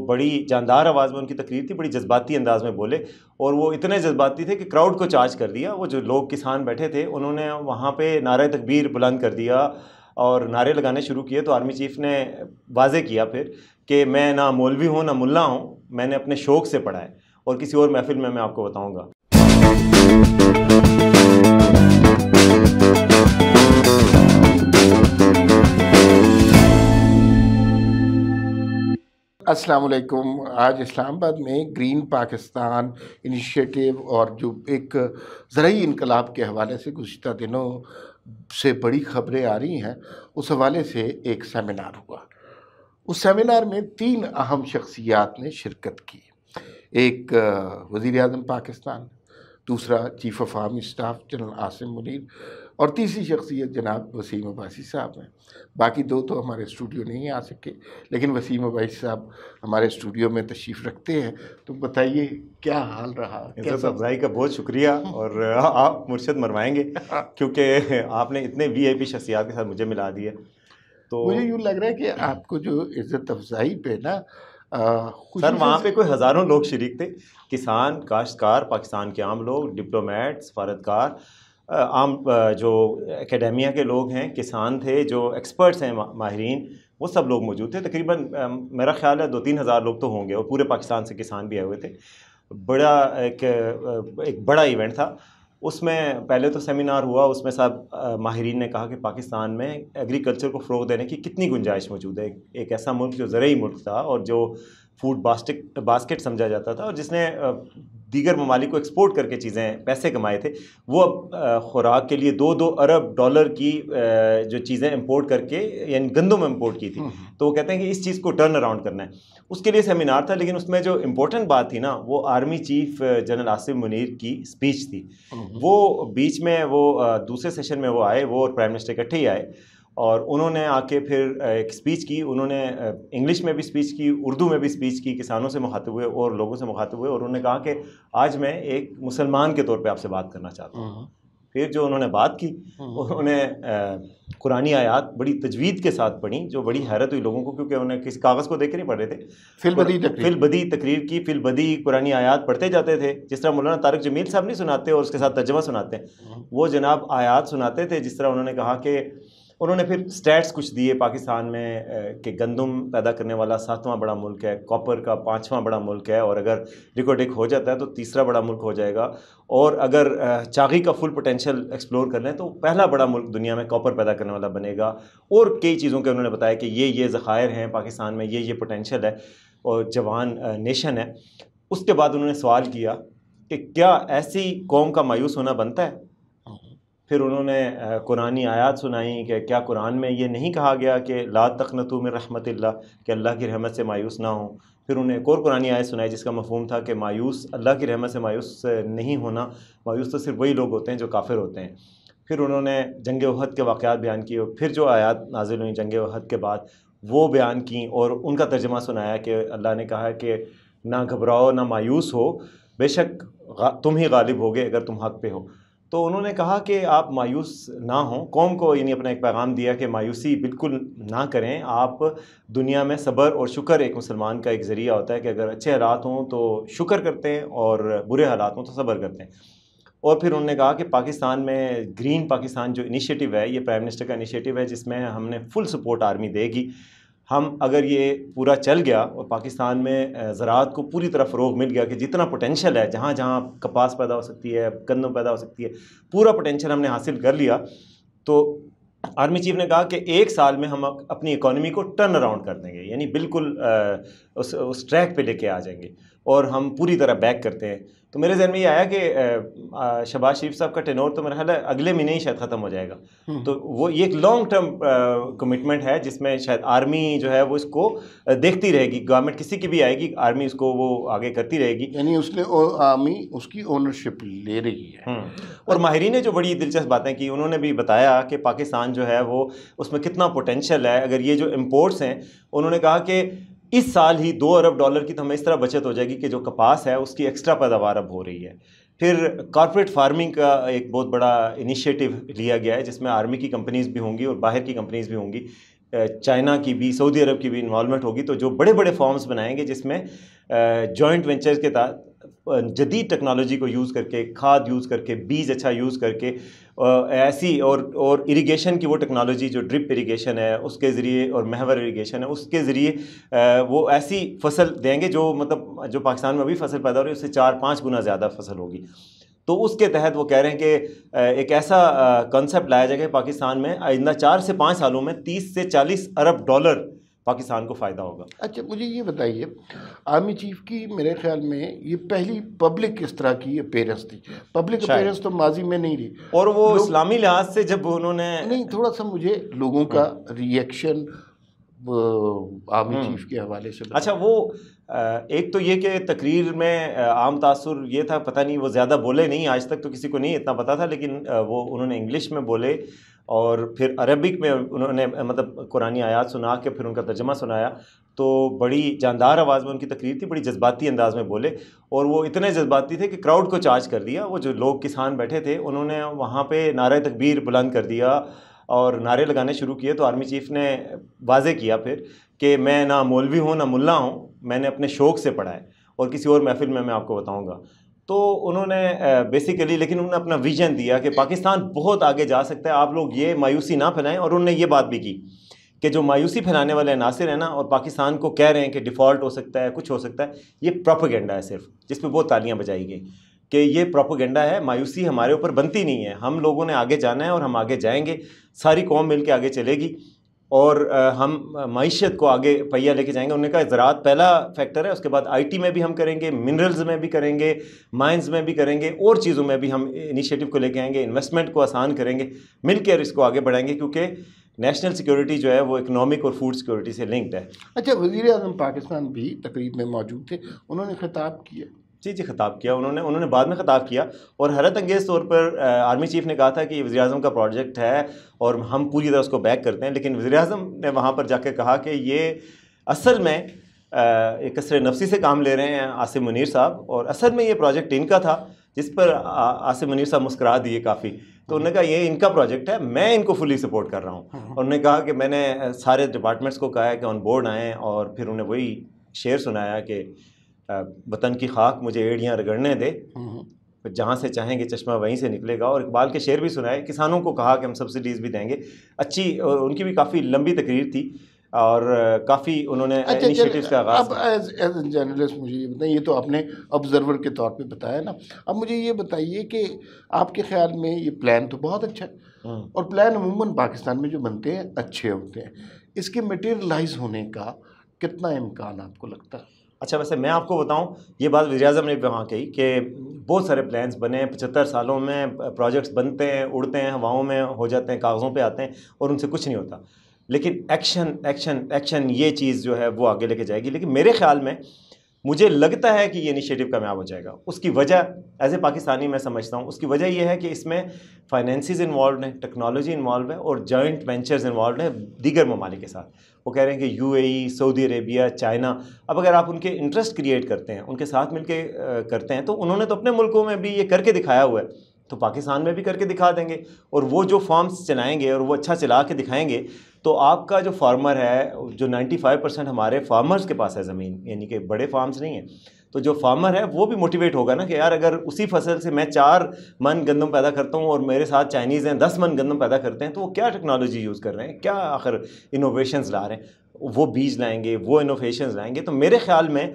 بڑی جاندار آواز میں ان کی تقریر تھی، بڑی جذباتی انداز میں بولے، اور وہ اتنے جذباتی تھے کہ کراؤڈ کو چارج کر دیا۔ وہ جو لوگ کسان بیٹھے تھے انہوں نے وہاں پہ نعرہ تکبیر بلند کر دیا اور نعرے لگانے شروع کیے۔ تو آرمی چیف نے واضح کیا پھر کہ میں نہ مولوی ہوں نہ ملا ہوں، میں نے اپنے شوق سے پڑھا ہے، اور کسی اور محفل میں آپ کو بتاؤں گا۔ السلام علیکم۔ آج اسلام آباد میں گرین پاکستان انیشیٹو اور جو ایک زرعی انقلاب کے حوالے سے گزشتہ دنوں سے بڑی خبریں آ رہی ہیں، اس حوالے سے ایک سیمینار ہوا۔ اس سیمینار میں 3 اہم شخصیات نے شرکت کی۔ ایک وزیر اعظم پاکستان، دوسرا chief of army staff general Asim Munir, اور تیسری شخصیت جناب وسیم عباسی صاحب ہیں۔ باقی 2 تو ہمارے اسٹوڈیو نہیں آ سکے، لیکن وسیم عباسی صاحب ہمارے اسٹوڈیو میں تشریف رکھتے ہیں۔ تو بتائیے کیا حال رہا؟ عزت افزائی کا بہت شکریہ، اور آپ مرشد مروائیں گے کیونکہ آپ نے اتنے وی آئی پی شخصیات کے ساتھ مجھے ملا دیا۔ تو مجھے یوں لگ رہا ہے کہ آپ کو جو عزت افزائی پہ نا سر وہاں پہ کوئی ہزاروں لوگ شریک تھے، کسان، کاشتکار، پاکستان کے عام لوگ، ڈپلومیٹ، سفارتکار، عام جو اکیڈیمیا کے لوگ ہیں، کسان تھے، جو ایکسپرٹس ہیں، ماہرین، وہ سب لوگ موجود تھے۔ تقریباً میرا خیال ہے 2-3 ہزار لوگ تو ہوں گے، اور پورے پاکستان سے کسان بھی آئے ہوئے تھے۔ بڑا ایک بڑا ایونٹ تھا۔ اس میں پہلے تو سیمینار ہوا، اس میں سب ماہرین نے کہا کہ پاکستان میں ایگریکلچر کو فروغ دینے کی کتنی گنجائش موجود ہے۔ ایک ایسا ملک جو زرعی ملک تھا اور جو فوڈ باسکٹ سمجھا جاتا تھا، اور جس نے دیگر ممالک کو ایکسپورٹ کر کے چیزیں پیسے کمائے تھے، وہ اب خوراک کے لیے $2 ارب کی جو چیزیں امپورٹ کر کے، یعنی گندم امپورٹ کی تھی، تو وہ کہتے ہیں کہ اس چیز کو ٹرن اراؤنڈ کرنا ہے۔ اس کے لیے سیمینار تھا، لیکن اس میں جو امپورٹنٹ بات تھی نا، وہ army chief general Asim Munir کی اسپیچ تھی۔ وہ بیچ میں وہ دوسرے سیشن میں وہ آئے، وہ اور پرائم منسٹر اکٹھے ہی آئے، اور انہوں نے آ کے پھر ایک اسپیچ کی۔ انہوں نے انگلش میں بھی اسپیچ کی، اردو میں بھی اسپیچ کی، کسانوں سے مخاطب ہوئے اور لوگوں سے مخاطب ہوئے، اور انہوں نے کہا کہ آج میں ایک مسلمان کے طور پہ آپ سے بات کرنا چاہتا ہوں۔ پھر جو انہوں نے بات کی، انہوں نے قرآنی آیات بڑی تجوید کے ساتھ پڑھی، جو بڑی حیرت ہوئی لوگوں کو، کیونکہ انہیں کسی کاغذ کو دیکھ کے نہیں پڑھ رہے تھے، فی البدی تقریر کی، فی البدی قرآنی آیات پڑھتے جاتے تھے، جس طرح مولانا طارق جمیل صاحب نہیں سناتے اور اس کے ساتھ ترجمہ سناتے ہیں، وہ جناب آیات سناتے تھے۔ جس طرح انہوں نے کہا کہ انہوں نے پھر سٹیٹس کچھ دیے پاکستان میں، کہ گندم پیدا کرنے والا 7واں بڑا ملک ہے، کاپر کا 5واں بڑا ملک ہے، اور اگر ریکارڈ ایک ہو جاتا ہے تو 3را بڑا ملک ہو جائے گا، اور اگر چاغی کا فل پوٹینشیل ایکسپلور کر لیں تو پہلا بڑا ملک دنیا میں کاپر پیدا کرنے والا بنے گا، اور کئی چیزوں کے انہوں نے بتایا کہ یہ ذخائر ہیں پاکستان میں، یہ پوٹینشیل ہے، اور جوان نیشن ہے۔ اس کے بعد انہوں نے سوال کیا کہ کیا ایسی قوم کا مایوس ہونا بنتا ہے؟ پھر انہوں نے قرآنی آیات سنائیں کہ کیا قرآن میں یہ نہیں کہا گیا کہ لا تقنطوا من رحمت اللہ، کہ اللہ کی رحمت سے مایوس نہ ہوں؟ پھر انہوں نے ایک اور قرآنی آیت سنائی جس کا مفہوم تھا کہ مایوس، اللہ کی رحمت سے مایوس نہیں ہونا، مایوس تو صرف وہی لوگ ہوتے ہیں جو کافر ہوتے ہیں۔ پھر انہوں نے جنگ احد کے واقعات بیان کیے، اور پھر جو آیات نازل ہوئیں جنگ احد کے بعد وہ بیان کیں، اور ان کا ترجمہ سنایا کہ اللہ نے کہا کہ نہ گھبراؤ نہ مایوس ہو، بے شک تم ہی غالب ہوگے اگر تم حق پہ ہو۔ تو انہوں نے کہا کہ آپ مایوس نہ ہوں، قوم کو یعنی اپنا ایک پیغام دیا کہ مایوسی بالکل نہ کریں، آپ دنیا میں صبر اور شکر ایک مسلمان کا ایک ذریعہ ہوتا ہے کہ اگر اچھے حالات ہوں تو شکر کرتے ہیں، اور برے حالات ہوں تو صبر کرتے ہیں۔ اور پھر انہوں نے کہا کہ پاکستان میں گرین پاکستان جو انیشیٹو ہے، یہ پرائم منسٹر کا انیشیٹو ہے، جس میں ہم نے فل سپورٹ آرمی دے گی۔ ہم اگر یہ پورا چل گیا اور پاکستان میں زراعت کو پوری طرح فروغ مل گیا کہ جتنا پوٹینشیل ہے، جہاں جہاں کپاس پیدا ہو سکتی ہے، گندم پیدا ہو سکتی ہے، پورا پوٹینشیل ہم نے حاصل کر لیا، تو آرمی چیف نے کہا کہ 1 سال میں ہم اپنی اکانومی کو ٹرن اراؤنڈ کر دیں گے، یعنی بالکل اس ٹریک پہ لے کے آ جائیں گے، اور ہم پوری طرح بیک کرتے ہیں۔ تو میرے ذہن میں یہ آیا کہ شہباز شریف صاحب کا ٹینور تو میرا خیال ہے اگلے مہینے ہی شاید ختم ہو جائے گا، تو وہ یہ ایک لانگ ٹرم کمٹمنٹ ہے جس میں شاید آرمی جو ہے وہ اس کو دیکھتی رہے گی، گورنمنٹ کسی کی بھی آئے گی، آرمی اس کو وہ آگے کرتی رہے گی، یعنی اس نے آرمی اس کی اونرشپ لے رہی ہے۔ اور ماہرین نے جو بڑی دلچسپ باتیں کی، انہوں نے بھی بتایا کہ پاکستان جو ہے وہ اس میں کتنا پوٹینشیل ہے۔ اگر یہ جو امپورٹس ہیں، انہوں نے کہا کہ اس سال ہی $2 ارب کی تو ہمیں اس طرح بچت ہو جائے گی کہ جو کپاس ہے اس کی ایکسٹرا پیداوار اب ہو رہی ہے۔ پھر کارپوریٹ فارمنگ کا ایک بہت بڑا انیشیٹو لیا گیا ہے، جس میں آرمی کی کمپنیز بھی ہوں گی اور باہر کی کمپنیز بھی ہوں گی، چائنا کی بھی، سعودی عرب کی بھی انوالومنٹ ہوگی، تو جو بڑے بڑے فارمز بنائیں گے جس میں جوائنٹ وینچرز کے تحت جدید ٹیکنالوجی کو یوز کر کے، کھاد یوز کر کے، بیج اچھا یوز کر کے، ایسی اور اریگیشن کی وہ ٹیکنالوجی جو ڈرپ اریگیشن ہے اس کے ذریعے، اور محور اریگیشن ہے اس کے ذریعے وہ ایسی فصل دیں گے جو مطلب جو پاکستان میں ابھی فصل پیدا ہو رہی ہے اس سے 4-5 گنا زیادہ فصل ہوگی. تو اس کے تحت وہ کہہ رہے ہیں کہ ایک ایسا کنسیپٹ لایا جائے گا پاکستان میں آئندہ 4 سے 5 سالوں میں 30 سے 40 ارب ڈالر پاکستان کو فائدہ ہوگا. اچھا مجھے یہ بتائیے، آرمی چیف کی میرے خیال میں یہ پہلی پبلک اس طرح کی اپیرنس تھی. پبلک اپیرنس تو ماضی میں نہیں رہی، اور وہ اسلامی لحاظ سے جب انہوں نے نہیں، تھوڑا سا مجھے لوگوں کا ریئیکشن آرمی چیف کے حوالے سے. اچھا، وہ ایک تو یہ کہ تقریر میں عام تاثر یہ تھا، پتہ نہیں وہ زیادہ بولے نہیں، آج تک تو کسی کو نہیں اتنا پتہ تھا، لیکن وہ انہوں نے انگلش میں بولے اور پھر عربک میں انہوں نے مطلب قرآنی آیات سنا کے پھر ان کا ترجمہ سنایا. تو بڑی جاندار آواز میں ان کی تقریر تھی، بڑی جذباتی انداز میں بولے، اور وہ اتنے جذباتی تھے کہ کراؤڈ کو چارج کر دیا. وہ جو لوگ کسان بیٹھے تھے انہوں نے وہاں پہ نعرہ تکبیر بلند کر دیا اور نعرے لگانے شروع کیے. تو آرمی چیف نے واضح کیا پھر کہ میں نہ مولوی ہوں نہ ملا ہوں، میں نے اپنے شوق سے پڑھا ہے، اور کسی اور محفل میں آپ کو بتاؤں گا. تو انہوں نے بیسیکلی، لیکن انہوں نے اپنا ویژن دیا کہ پاکستان بہت آگے جا سکتا ہے، آپ لوگ یہ مایوسی نہ پھیلائیں. اور انہوں نے یہ بات بھی کی کہ جو مایوسی پھیلانے والے عناصر ہیں نا، اور پاکستان کو کہہ رہے ہیں کہ ڈیفالٹ ہو سکتا ہے، کچھ ہو سکتا ہے، یہ پروپیگنڈا ہے صرف، جس پہ بہت تالیاں بجائی گئی کہ یہ پروپیگنڈا ہے، مایوسی ہمارے اوپر بنتی نہیں ہے، ہم لوگوں نے آگے جانا ہے اور ہم آگے جائیں گے، ساری قوم مل کے آگے چلے گی اور ہم معیشت کو آگے پہیہ لے کے جائیں گے. انہوں نے کہا زراعت پہلا فیکٹر ہے، اس کے بعد آئی ٹی میں بھی ہم کریں گے، منرلز میں بھی کریں گے، مائنز میں بھی کریں گے، اور چیزوں میں بھی ہم انیشیٹو کو لے کے آئیں گے، انویسٹمنٹ کو آسان کریں گے، مل کے اس کو آگے بڑھائیں گے، کیونکہ نیشنل سیکیورٹی جو ہے وہ اکنامک اور فوڈ سیکیورٹی سے لنکڈ ہے. اچھا، وزیر اعظم پاکستان بھی تقریب میں موجود تھے، انہوں نے خطاب کیا. جی خطاب کیا انہوں نے بعد میں خطاب کیا، اور حیرت انگیز طور پر آرمی چیف نے کہا تھا کہ یہ وزیر اعظم کا پروجیکٹ ہے اور ہم پوری طرح اس کو بیک کرتے ہیں. لیکن وزیر اعظم نے وہاں پر جا کے کہا کہ یہ اصل میں ایک کثر نفسی سے کام لے رہے ہیں عاصم منیر صاحب، اور اصل میں یہ پروجیکٹ ان کا تھا، جس پر عاصم منیر صاحب مسکرا دیے کافی. تو انہوں نے کہا یہ ان کا پروجیکٹ ہے، میں ان کو فلی سپورٹ کر رہا ہوں. اور انہوں نے کہا کہ میں نے سارے ڈپارٹمنٹس کو کہا ہے کہ آن بورڈ آئیں، اور پھر انہوں نے وہی شعر سنایا کہ وطن کی خاک مجھے ایڑیاں رگڑنے دے، جہاں سے چاہیں گے چشمہ وہیں سے نکلے گا. اور اقبال کے شعر بھی سنائے، کسانوں کو کہا کہ ہم سبسڈیز بھی دیں گے. اچھی ان کی بھی کافی لمبی تقریر تھی اور کافی انہوں نے انیشیٹوز کا آغاز کیا. اب ایز اے جرنلسٹ مجھے یہ بتائیں، یہ تو آپ نے آبزرور کے طور پہ بتایا نا، اب مجھے یہ بتائیے کہ آپ کے خیال میں یہ پلان تو بہت اچھا ہے، اور پلان عموماً پاکستان میں جو بنتے ہیں اچھے ہوتے ہیں، اس کے میٹیریلائز ہونے کا کتنا امکان آپ کو لگتا ہے؟ اچھا، ویسے میں آپ کو بتاؤں، یہ بات وزیر اعظم نے بھی وہاں کہی کہ بہت سارے پلانس بنے ہیں، 75 سالوں میں پروجیکٹس بنتے ہیں، اڑتے ہیں، ہواؤں میں ہو جاتے ہیں، کاغذوں پہ آتے ہیں، اور ان سے کچھ نہیں ہوتا. لیکن ایکشن ایکشن ایکشن یہ چیز جو ہے وہ آگے لے کے جائے گی. لیکن میرے خیال میں مجھے لگتا ہے کہ یہ انیشیٹو کامیاب ہو جائے گا. اس کی وجہ ایز اے پاکستانی میں سمجھتا ہوں، اس کی وجہ یہ ہے کہ اس میں فائنینسز انوالوڈ ہیں، ٹیکنالوجی انوالو ہے، اور جوائنٹ وینچرز انوالوڈ ہیں دیگر ممالک کے ساتھ. وہ کہہ رہے ہیں کہ you a E, Saudi Arabia, China. اب اگر آپ ان کے انٹرسٹ کریٹ کرتے ہیں، ان کے ساتھ مل کے کرتے ہیں، تو انہوں نے تو اپنے ملکوں میں بھی یہ کر کے دکھایا ہوا ہے، تو پاکستان میں بھی کر کے دکھا دیں گے. اور وہ جو فارمز چلائیں گے اور وہ اچھا چلا کے دکھائیں گے، تو آپ کا جو فارمر ہے، جو 95% ہمارے فارمرز کے پاس ہے زمین، یعنی کہ بڑے فارمز نہیں ہیں، تو جو فارمر ہے وہ بھی موٹیویٹ ہوگا نا کہ یار اگر اسی فصل سے میں 4 من گندم پیدا کرتا ہوں اور میرے ساتھ چائنیز ہیں 10 من گندم پیدا کرتے ہیں، تو وہ کیا ٹیکنالوجی یوز کر رہے ہیں، کیا آخر انوویشنز لا رہے ہیں، وہ بیج لائیں گے، وہ انوویشنز لائیں گے. تو میرے خیال میں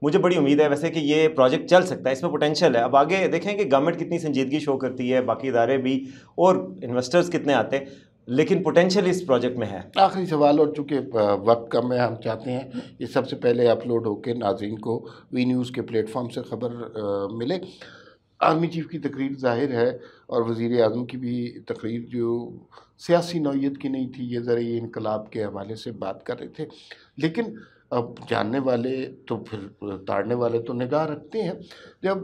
مجھے بڑی امید ہے ویسے کہ یہ پروجیکٹ چل سکتا ہے، اس میں پوٹینشیل ہے. اب آگے دیکھیں کہ گورنمنٹ کتنی سنجیدگی شو کرتی ہے، باقی ادارے بھی، اور انویسٹرز کتنے آتے ہیں، لیکن پوٹینشیل اس پروجیکٹ میں ہے. آخری سوال، اور چونکہ وقت کم ہے، ہم چاہتے ہیں یہ سب سے پہلے اپلوڈ ہو کے ناظرین کو وی نیوز کے پلیٹ فارم سے خبر ملے. آرمی چیف کی تقریر ظاہر ہے، اور وزیر اعظم کی بھی تقریر جو سیاسی نوعیت کی نہیں تھی، یہ زرعی انقلاب کے حوالے سے بات کر رہے تھے. لیکن اب جاننے والے تو پھر تاڑنے والے تو نگاہ رکھتے ہیں. جب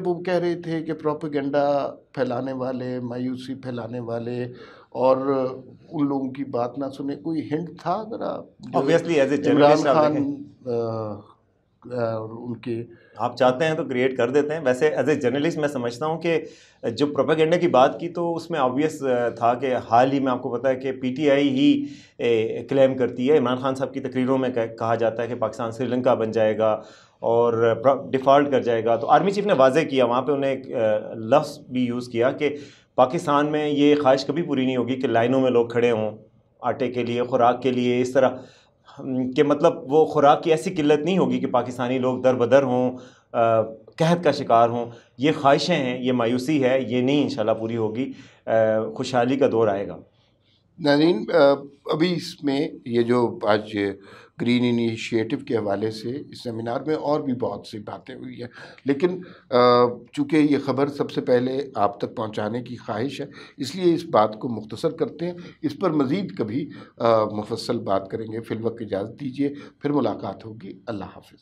وہ کہہ رہے تھے کہ پروپیگنڈا پھیلانے والے، مایوسی پھیلانے والے، اور ان لوگوں کی بات نہ سنے، کوئی ہنٹ تھا ذرا؟ Obviously, as a Imran journalist آپ خان دیکھیں ان کے آپ چاہتے ہیں تو کریٹ کر دیتے ہیں. ویسے ایز اے جرنلسٹ میں سمجھتا ہوں کہ جو پروپیگنڈا کی بات کی تو اس میں آبویس تھا کہ حال ہی میں آپ کو پتہ ہے کہ پی ٹی آئی ہی کلیم کرتی ہے, عمران خان صاحب کی تقریروں میں کہا جاتا ہے کہ پاکستان سری لنکا بن جائے گا اور ڈیفالٹ کر جائے گا. تو آرمی چیف نے واضح کیا وہاں پہ, انہیں ایک لفظ بھی یوز کیا کہ پاکستان میں یہ خواہش کبھی پوری نہیں ہوگی کہ لائنوں میں لوگ کھڑے ہوں آٹے کے لیے, خوراک کے لیے, اس طرح کہ مطلب وہ خوراک کی ایسی قلت نہیں ہوگی کہ پاکستانی لوگ در بدر ہوں, قحط کا شکار ہوں. یہ خواہشیں ہیں, یہ مایوسی ہے, یہ نہیں انشاءاللہ پوری ہوگی, خوشحالی کا دور آئے گا. ناظرین, ابھی اس میں یہ جو آج گرین انیشیٹو کے حوالے سے اس سیمینار میں اور بھی بہت سی باتیں ہوئی ہیں, لیکن چونکہ یہ خبر سب سے پہلے آپ تک پہنچانے کی خواہش ہے اس لیے اس بات کو مختصر کرتے ہیں. اس پر مزید کبھی مفصل بات کریں گے. فی الوقت اجازت دیجیے, پھر ملاقات ہوگی. اللہ حافظ.